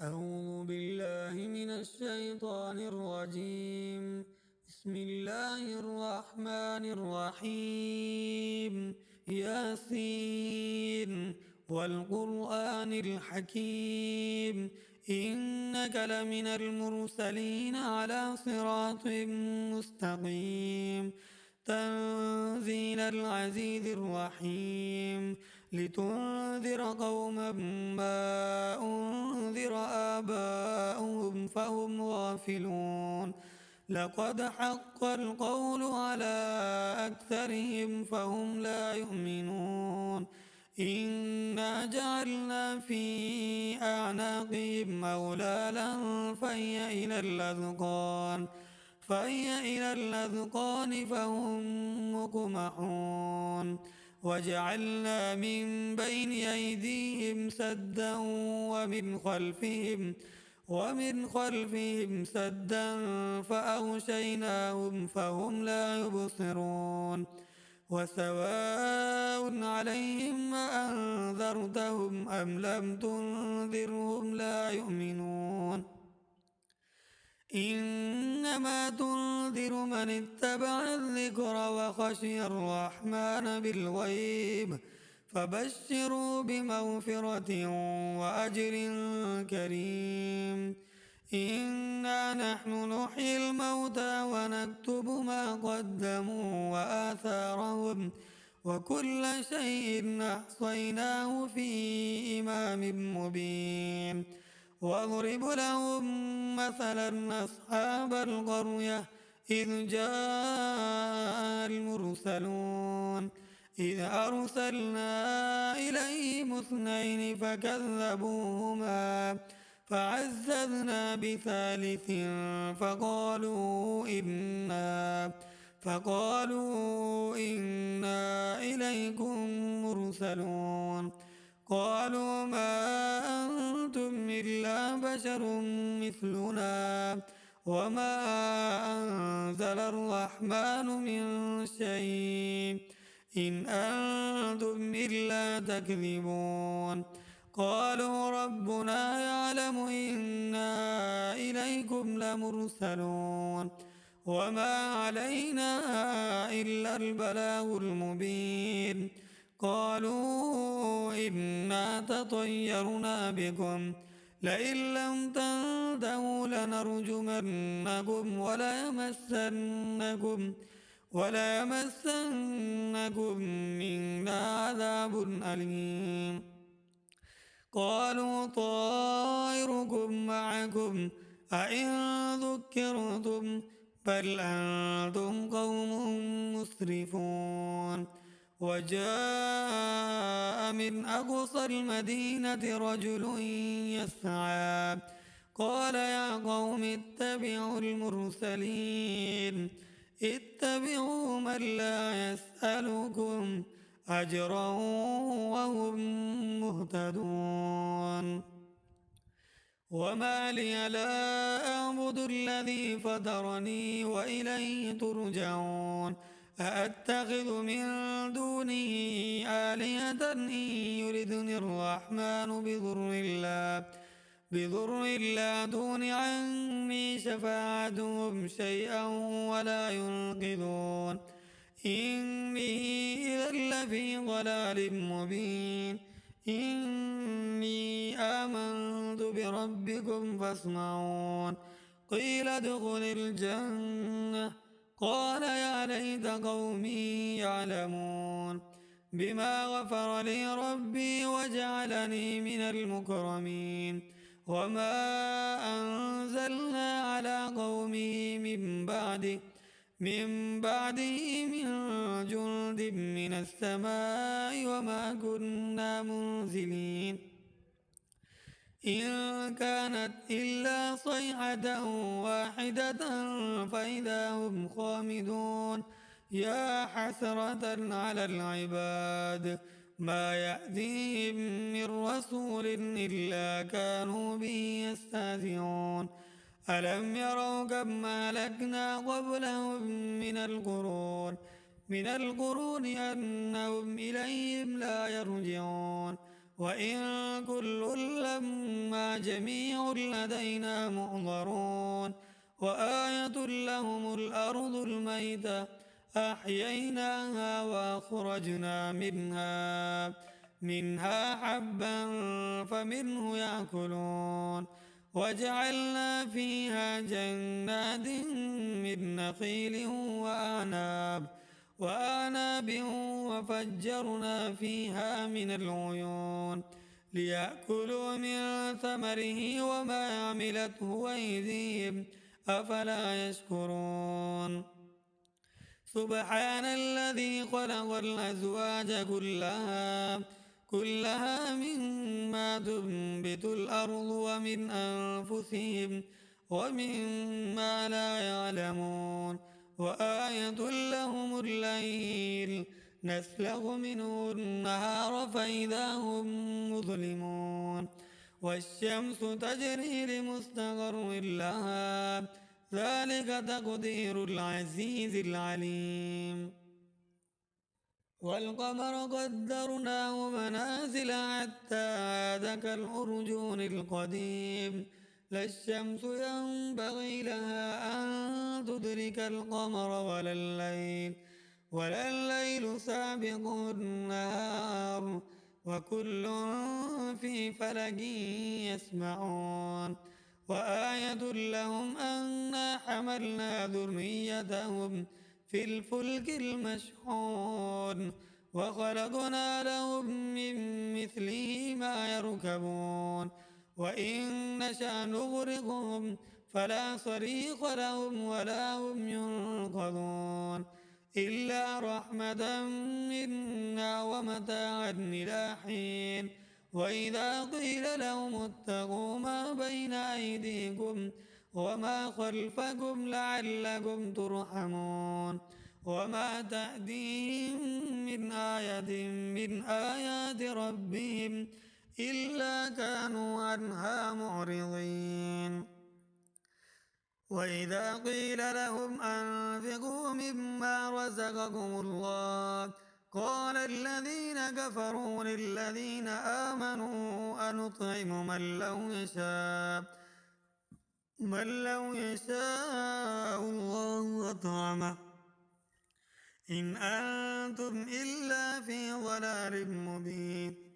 أعوذ بالله من الشيطان الرجيم. بسم الله الرحمن الرحيم. ياسين والقرآن الحكيم إنك لمن المرسلين على صراط مستقيم تنزيل العزيز الرحيم لتنذر قوما ما أنذر آباؤهم فهم غافلون لقد حق القول على أكثرهم فهم لا يؤمنون إنا جعلنا في أعناقهم أغلالا فهي إلى الأذقان فهم مقمحون وجعلنا من بين أيديهم سدا ومن خلفهم سدا فأغشيناهم فهم لا يبصرون وسواء عليهم أأنذرتهم أم لم تنذرهم لا يؤمنون إنما تنذر من اتبع الذكر وخشي الرحمن بالغيب فبشروا بمغفرة وأجر كريم إنا نحن نحيي الموتى ونكتب ما قدموا وآثارهم وكل شيء أحصيناه في إمام مبين واضرب لهم مثلا أصحاب القرية إذ جاء المرسلون إذ أرسلنا إليهم 2 فكذبوهما فعززنا بثالث فقالوا إنا إليكم مرسلون قالوا ما أنتم إلا بشر مثلنا وما أنزل الرحمن من شيء إن أنتم إلا تكذبون قالوا ربنا يعلم إنا إليكم لمرسلون وما علينا إلا البلاغ المبين قالوا إنا تطيرنا بكم لئن لم تنتهوا لنرجمنكم وليمسنكم منا عذاب أليم قالوا طائركم معكم أئن ذكرتم بل أنتم قوم مسرفون وجاء من أقصى المدينة رجل يسعى قال يا قوم اتبعوا المرسلين اتبعوا من لا يسألكم أجرا وهم مهتدون وما لي لا أعبد الذي فطرني وإليه ترجعون أأتخذ من دونه آلهة إن يردني الرحمن بضر لا تغن عني شفاعتهم شيئا ولا ينقذون إني إذا لفي ضلال مبين إني آمنت بربكم فاسمعون قيل ادخل الجنة قال يا ليت قومي يعلمون بما غفر لي ربي وجعلني من المكرمين وما أنزلنا على قومه من بعده من جند من السماء وما كنا منزلين إن كانت إلا صيحة واحدة فإذا هم خامدون يا حسرة على العباد ما يأتيهم من رسول إلا كانوا به يستهزئون ألم يروا كم أهلكنا قبلهم من القرون أنهم إليهم لا يرجعون وإن كل لما إنا جميع لدينا محضرون وآية لهم الأرض الميتة أحييناها وأخرجنا منها حبا فمنه يأكلون وجعلنا فيها جنات من نخيل وأعناب وفجرنا فيها من العيون ليأكلوا من ثمره وما عملته أيديهم أفلا يشكرون سبحان الذي خلق الأزواج كلها مما تنبت الأرض ومن أنفسهم ومما لا يعلمون وآية لهم الليل نسلخ منه النهار فإذا هم مظلمون والشمس تجري لمستقر لها ذلك تقدير العزيز العليم والقمر قدرناه منازل حتى عاد كالأرجون القديم لا الشمس ينبغي لها أن تدرك القمر ولا الليل سابق النهار وكل في فلك يسمعون وآية لهم أنا حملنا ذريتهم في الفلك المشحون وخلقنا لهم من مثله ما يركبون وإن نشأ نغرقهم فلا صريخ لهم ولا هم ينقذون إلا رحمة منا ومتاعا إلى حين وإذا قيل لهم اتقوا ما بين أيديكم وما خلفكم لعلكم ترحمون وما تأتيهم من آية من آيات ربهم إلا كانوا عنها معرضين وإذا قيل لهم أنفقوا مما رزقكم الله قال الذين كفروا للذين آمنوا أنطعم من لو يشاء الله أطعمه إن أنتم إلا في ضلال مبين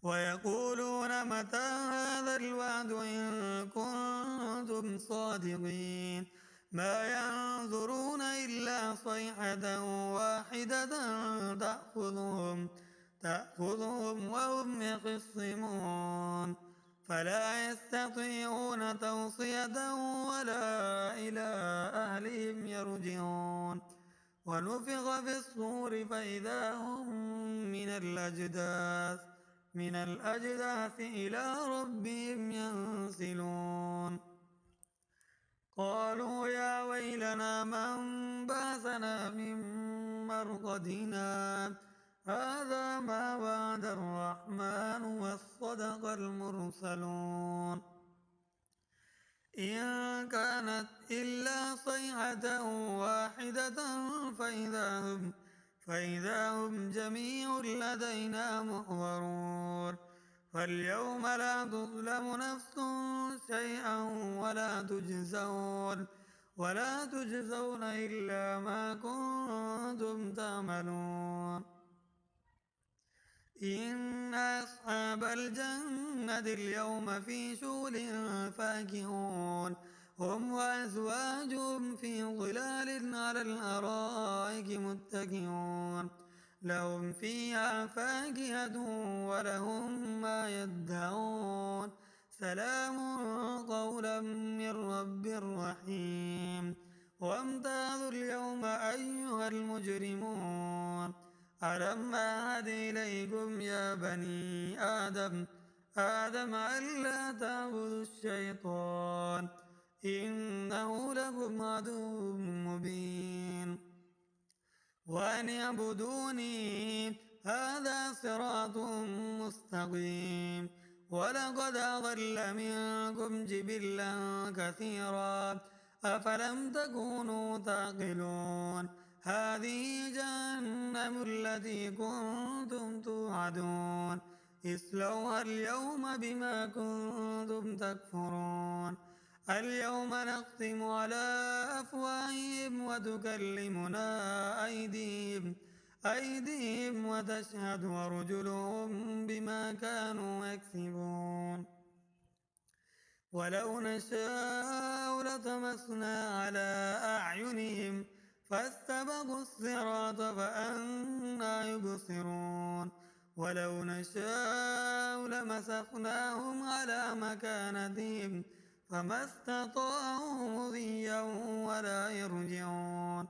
ويقولون متى هذا الوعد إن كنتم صادقين ما ينظرون إلا صيحة واحدة تأخذهم وهم يخصمون فلا يستطيعون توصية ولا إلى أهلهم يرجعون ونفخ في الصور فإذا هم من الأجداث إلى ربهم ينسلون قالوا يا ويلنا من بعثنا من مرقدنا هذا ما وعد الرحمن وصدق المرسلون إن كانت إلا صيحة واحدة فإذا هم جميع لدينا محضرون فاليوم لا تظلم نفس شيئا ولا تجزون إلا ما كنتم تعملون إن أصحاب الجنة اليوم في شغل فاكهون هم وأزواجهم في ظلال على الأرائك متكئون لهم فيها فاكهة ولهم ما يدعون سلام قولا من رب رحيم وامتازوا اليوم أيها المجرمون ألم أعهد إليكم يا بني آدم ألا تعبدوا الشيطان إنه لكم عدو مبين وأن اعبدوني هذا صراط مستقيم ولقد أضل منكم جبلا كثيرا أفلم تكونوا تعقلون هذه جهنم التي كنتم توعدون اصلوها اليوم بما كنتم تكفرون اليوم نختم على أفواههم وتكلمنا أيديهم وتشهد أرجلهم بما كانوا يكسبون ولو نشاء لطمسنا على أعينهم فاستبقوا الصراط فأنى يبصرون ولو نشاء لمسخناهم على مكانتهم فما استطاعوا مضيا ولا يرجعون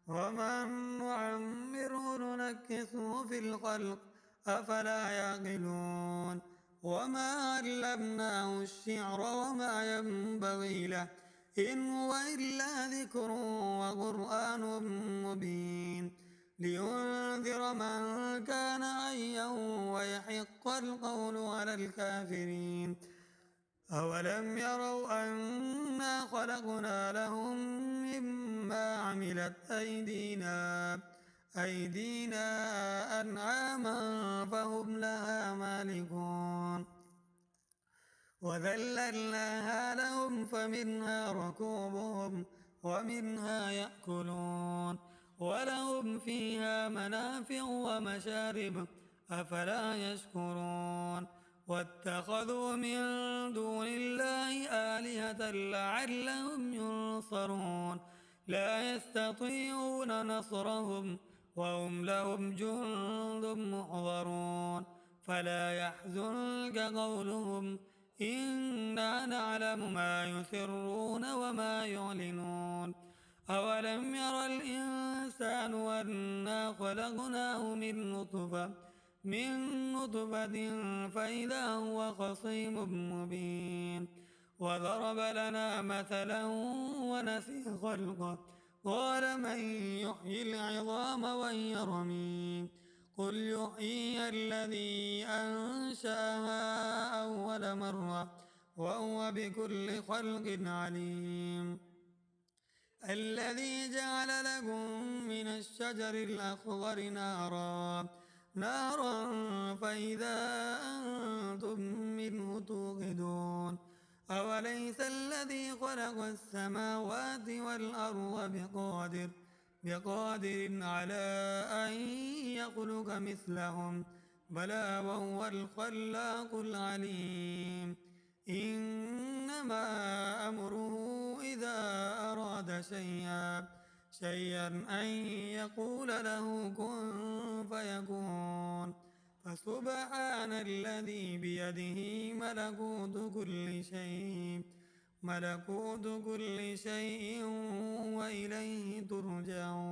ومن نعمره ننكسه في الخلق أفلا يعقلون وما علمناه الشعر وما ينبغي له إن هو إلا ذكر وقرآن مبين لينذر من كان حيا ويحق القول على الكافرين أولم يروا أنا خلقنا لهم مما عملت أيدينا أنعاما فهم لها مالكون وذللناها لهم فمنها ركوبهم ومنها يأكلون ولهم فيها منافع ومشارب أفلا يشكرون واتخذوا من دون الله آلهة لعلهم ينصرون لا يستطيعون نصرهم وهم لهم جند محضرون فلا يحزنك قولهم إنا نعلم ما يسرون وما يعلنون أولم ير الإنسان أنا خلقناه من نطفة فإذا هو خصيم مبين وضرب لنا مثلا ونسي خلقه قال من يحيي العظام وهي رميم قل يحييها الذي أنشأها أول مرة وهو بكل خلق عليم الذي جعل لكم من الشجر الأخضر نارا فإذا أنتم منه توقدون أوليس الذي خلق السماوات والأرض بقادر على أن يخلق مثلهم بلى وهو الخلاق العليم إنما أمره إذا أراد شيئا أن يقول له كن فيكون فسبحان الذي بيده ملكوت كل شيء وإليه ترجعون